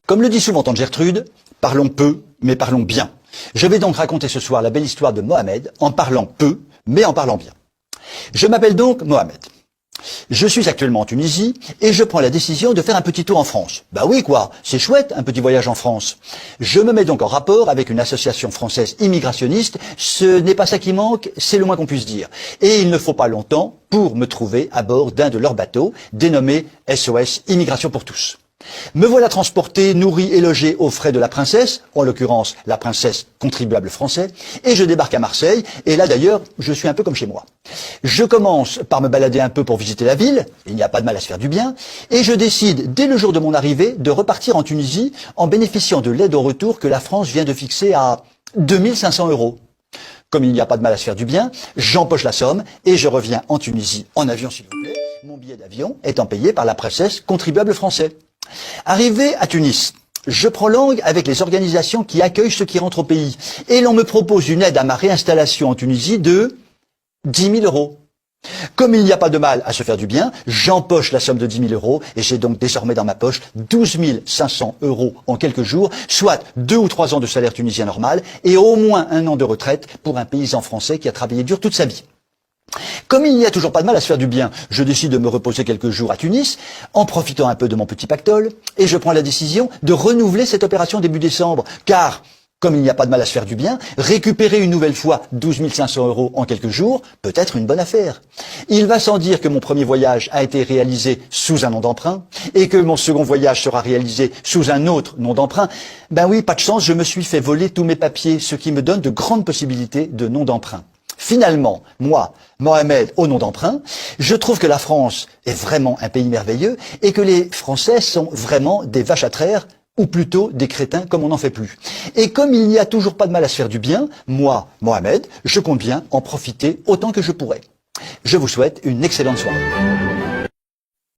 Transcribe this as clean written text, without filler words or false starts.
Comme le dit souvent tante Gertrude, parlons peu, mais parlons bien. Je vais donc raconter ce soir la belle histoire de Mohamed, en parlant peu, mais en parlant bien. Je m'appelle donc Mohamed. Je suis actuellement en Tunisie et je prends la décision de faire un petit tour en France. Bah oui quoi, c'est chouette un petit voyage en France. Je me mets donc en rapport avec une association française immigrationniste, ce n'est pas ça qui manque, c'est le moins qu'on puisse dire. Et il ne faut pas longtemps pour me trouver à bord d'un de leurs bateaux, dénommé SOS Immigration pour tous. Me voilà transporté, nourri et logé aux frais de la princesse, en l'occurrence la princesse contribuable français, et je débarque à Marseille, et là d'ailleurs, je suis un peu comme chez moi. Je commence par me balader un peu pour visiter la ville, il n'y a pas de mal à se faire du bien, et je décide, dès le jour de mon arrivée, de repartir en Tunisie en bénéficiant de l'aide au retour que la France vient de fixer à 2500 €. Comme il n'y a pas de mal à se faire du bien, j'empoche la somme et je reviens en Tunisie en avion s'il vous plaît, mon billet d'avion étant payé par la princesse contribuable français. Arrivé à Tunis, je prends langue avec les organisations qui accueillent ceux qui rentrent au pays. Et l'on me propose une aide à ma réinstallation en Tunisie de 10 000 €. Comme il n'y a pas de mal à se faire du bien, j'empoche la somme de 10 000 € et j'ai donc désormais dans ma poche 12 500 € en quelques jours, soit 2 ou 3 ans de salaire tunisien normal et au moins 1 an de retraite pour un paysan français qui a travaillé dur toute sa vie. Comme il n'y a toujours pas de mal à se faire du bien, je décide de me reposer quelques jours à Tunis, en profitant un peu de mon petit pactole, et je prends la décision de renouveler cette opération début décembre, car, comme il n'y a pas de mal à se faire du bien, récupérer une nouvelle fois 12 500 € en quelques jours peut être une bonne affaire. Il va sans dire que mon premier voyage a été réalisé sous un nom d'emprunt, et que mon second voyage sera réalisé sous un autre nom d'emprunt. Ben oui, pas de chance, je me suis fait voler tous mes papiers, ce qui me donne de grandes possibilités de nom d'emprunt. Finalement, moi, Mohamed, au nom d'emprunt, je trouve que la France est vraiment un pays merveilleux et que les Français sont vraiment des vaches à traire, ou plutôt des crétins comme on n'en fait plus. Et comme il n'y a toujours pas de mal à se faire du bien, moi, Mohamed, je compte bien en profiter autant que je pourrai. Je vous souhaite une excellente soirée.